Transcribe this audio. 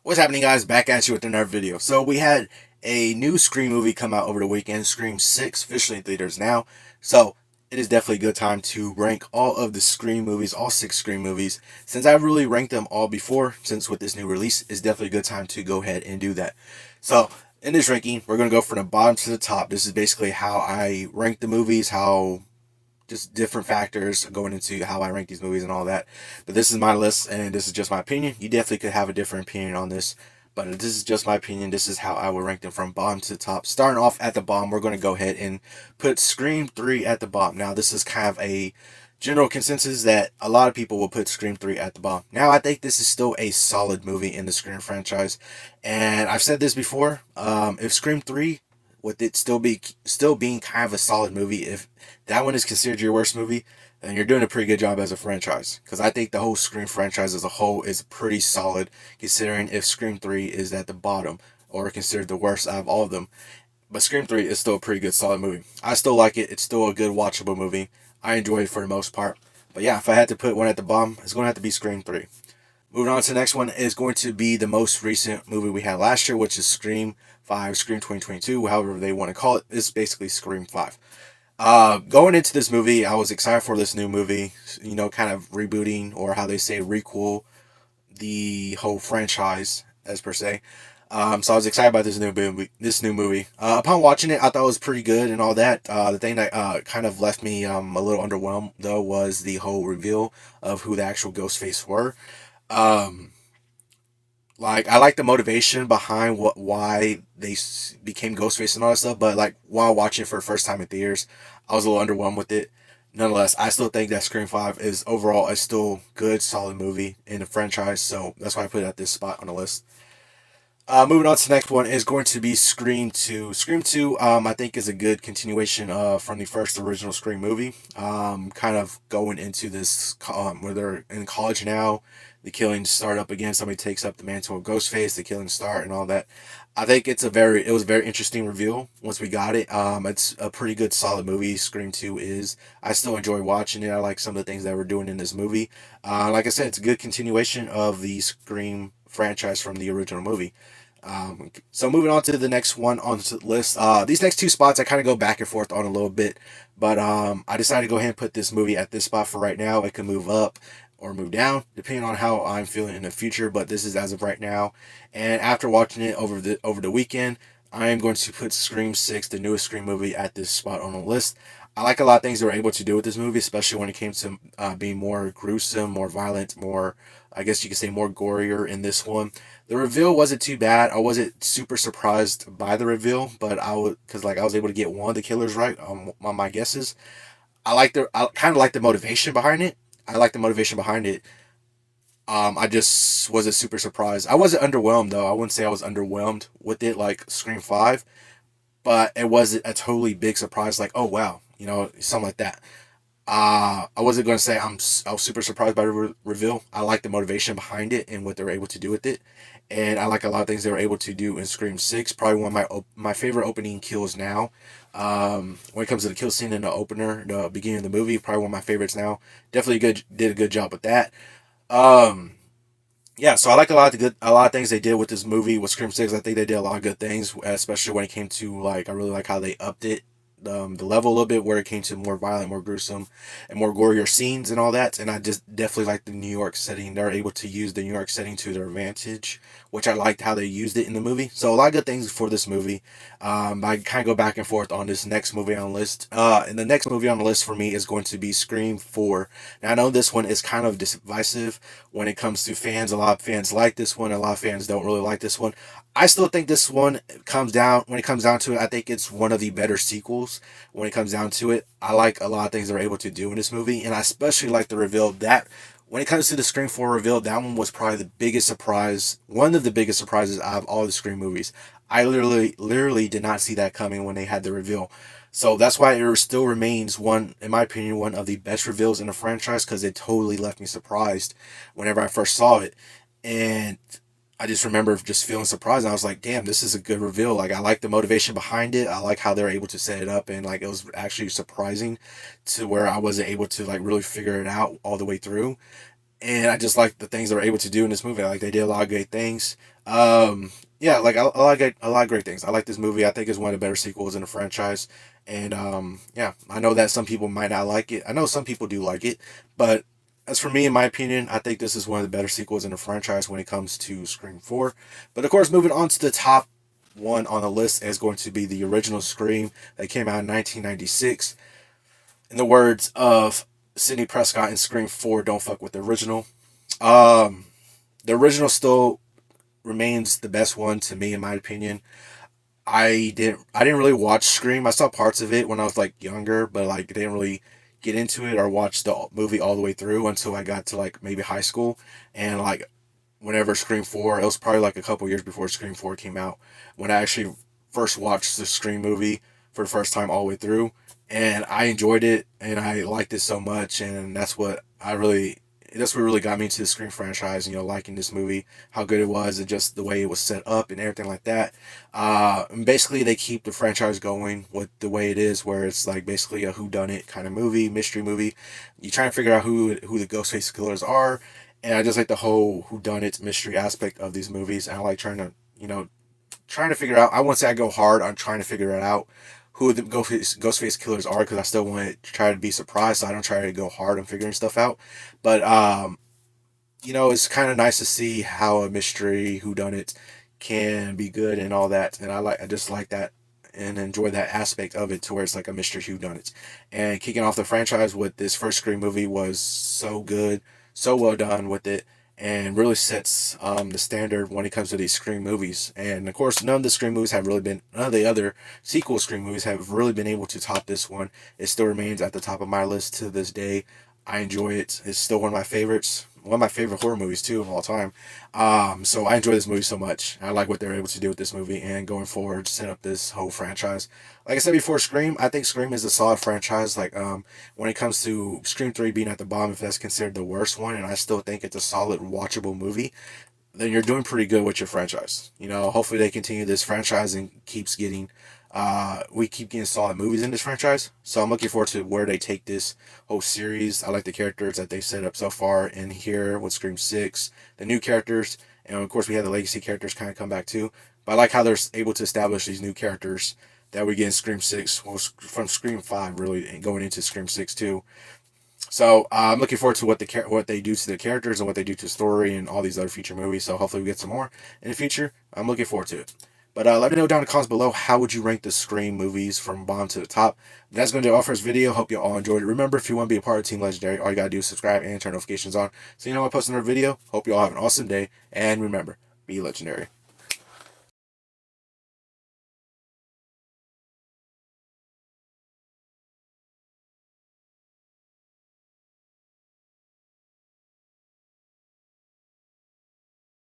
What's happening, guys? Back at you with another video. So we had a new Scream movie come out over the weekend, Scream 6, officially in theaters now. So it is definitely a good time to rank all of the Scream movies, all 6 Scream movies. Since I've really ranked them all before, since with this new release, it's definitely a good time to go ahead and do that. So in this ranking, we're going to go from the bottom to the top. This is basically how I rank the movies, how just different factors going into how I rank these movies and all that. But this is my list, and this is just my opinion. You definitely could have a different opinion on this, but this is just my opinion. This is how I would rank them from bottom to top. Starting off at the bottom, we're going to go ahead and put Scream 3 at the bottom. Now, this is kind of a general consensus that a lot of people will put Scream 3 at the bottom. Now, I think this is still a solid movie in the Scream franchise, and I've said this before. If Scream 3, with it still being kind of a solid movie, if that one is considered your worst movie, then you're doing a pretty good job as a franchise. Because I think the whole Scream franchise as a whole is pretty solid, considering if Scream 3 is at the bottom or considered the worst out of all of them. But Scream 3 is still a pretty good, solid movie. I still like it. It's still a good, watchable movie. I enjoy it for the most part. But yeah, if I had to put one at the bottom, it's going to have to be Scream 3. Moving on to the next one is going to be the most recent movie we had last year, which is Scream 5, Scream 2022, however they want to call it. It's basically Scream 5. Going into this movie, I was excited for this new movie, kind of rebooting, or how they say requel, the whole franchise, as per se. So I was excited about this new movie. Upon watching it, I thought it was pretty good and all that. The thing that kind of left me a little underwhelmed, though, was the whole reveal of who the actual Ghostface were. Um, like, I like the motivation behind why they became Ghostface and all that stuff, but like while watching it for the first time in theaters, I was a little underwhelmed with it. Nonetheless, I still think that Scream 5 is overall a still good, solid movie in the franchise, so that's why I put it at this spot on the list. Moving on to the next one is going to be Scream 2. Scream 2, I think, is a good continuation from the first original Scream movie. Kind of going into this, where they're in college now, the killings start up again. Somebody takes up the mantle of Ghostface, the killings start, and all that. I think it was a very interesting reveal once we got it. It's a pretty good, solid movie. Scream 2 is. I still enjoy watching it. I like some of the things that we're doing in this movie. Like I said, it's a good continuation of the Scream franchise from the original movie. So moving on to the next one on the list. These next two spots I kind of go back and forth on a little bit, but I decided to go ahead and put this movie at this spot for right now. It can move up or move down depending on how I'm feeling in the future, but this is as of right now. And after watching it over the weekend, I am going to put Scream 6, the newest Scream movie, at this spot on the list. I like a lot of things they were able to do with this movie, especially when it came to being more gruesome, more violent, more, I guess you could say, more gorier in this one. The reveal wasn't too bad. I wasn't super surprised by the reveal, but because like I was able to get one of the killers right on my guesses. I kind of like the motivation behind it. I like the motivation behind it. I just wasn't super surprised. I wasn't underwhelmed though. I wouldn't say I was underwhelmed with it like Scream 5, but it wasn't a totally big surprise. Like, oh wow, something like that. I wasn't going to say I was super surprised by the reveal. I like the motivation behind it and what they were able to do with it, and I like a lot of things they were able to do in Scream 6. Probably one of my favorite opening kills now. When it comes to the kill scene in the opener, the beginning of the movie, probably one of my favorites now. Definitely did a good job with that. Um, yeah, so I like a lot of things they did with this movie with Scream 6. I think they did a lot of good things, especially when it came to, like, I really like how they upped it, the level a little bit, where it came to more violent, more gruesome, and more gorier scenes and all that. And I just definitely like the New York setting. They're able to use the New York setting to their advantage, which I liked how they used it in the movie. So a lot of good things for this movie. I kind of go back and forth on this next movie on the list. And the next movie on the list for me is going to be Scream 4. Now I know this one is kind of divisive when it comes to fans. A lot of fans like this one. A lot of fans don't really like this one. I still think this one when it comes down to it, I think it's one of the better sequels when it comes down to it. I like a lot of things they're able to do in this movie, and I especially like the reveal that when it comes to the Scream 4 reveal, that one was probably the biggest surprise, one of the biggest surprises out of all the Scream movies. I literally did not see that coming when they had the reveal. So that's why it still remains one, in my opinion, one of the best reveals in the franchise, because it totally left me surprised whenever I first saw it. And I just remember just feeling surprised. I was like, damn, this is a good reveal. Like, I like the motivation behind it. I like how they're able to set it up. And, like, it was actually surprising to where I wasn't able to, like, really figure it out all the way through. and I just like the things they were able to do in this movie. Like they did a lot of great things. Yeah, like a lot of great things. I like this movie. I think it's one of the better sequels in the franchise. And yeah, I know that some people might not like it. I know some people do like it, but as for me, in my opinion, I think this is one of the better sequels in the franchise when it comes to Scream 4. But of course, moving on to the top one on the list is going to be the original Scream that came out in 1996. In the words of Sidney Prescott in Scream 4, don't fuck with the original. Um, the original still remains the best one to me, in my opinion. I didn't really watch Scream. I saw parts of it when I was like younger, but like didn't really get into it or watch the movie all the way through until I got to like maybe high school. And like whenever Scream 4, it was probably like a couple years before Scream 4 came out when I actually first watched the Scream movie for the first time all the way through. And I enjoyed it and I liked it so much. And that's what really got me into the Scream franchise, liking this movie, how good it was, and just the way it was set up and everything like that. And basically, they keep the franchise going with the way it is, where it's like basically a whodunit kind of movie, mystery movie. You try and figure out who the Ghostface killers are, and I just like the whole whodunit mystery aspect of these movies. And I like trying to figure out. I won't say I go hard on trying to figure it out who the Ghostface killers are because I still want to try to be surprised, so I don't try to go hard on figuring stuff out. But it's kind of nice to see how a mystery whodunit can be good and all that, and I just like that and enjoy that aspect of it to where it's like a mystery whodunit. And kicking off the franchise with this first Scream movie was so good, so well done with it, and really sets the standard when it comes to these Scream movies. And of course, none of the other sequel Scream movies have really been able to top this one. It still remains at the top of my list to this day. I enjoy it. It's still one of my favorites. One of my favorite horror movies too of all time. So I enjoy this movie so much. I like what they're able to do with this movie and going forward, set up this whole franchise. Like I said before, Scream. I think Scream is a solid franchise. Like when it comes to Scream 3 being at the bottom, if that's considered the worst one, and I still think it's a solid watchable movie, then you're doing pretty good with your franchise. Hopefully they continue this franchise and we keep getting solid movies in this franchise. So I'm looking forward to where they take this whole series. I like the characters that they set up so far in here with Scream 6, the new characters, and of course we have the legacy characters kind of come back too. But I like how they're able to establish these new characters that we get in Scream 6, well, from Scream 5 really, and going into Scream 6 too. So I'm looking forward to what they do to the characters and what they do to the story and all these other future movies. So hopefully we get some more in the future. I'm looking forward to it. But let me know down in the comments below, how would you rank the Scream movies from bottom to the top. That's going to do it all for this video. Hope you all enjoyed it. Remember, if you want to be a part of Team Legendary, all you got to do is subscribe and turn notifications on so you know when I post another video. Hope you all have an awesome day. And remember, be legendary.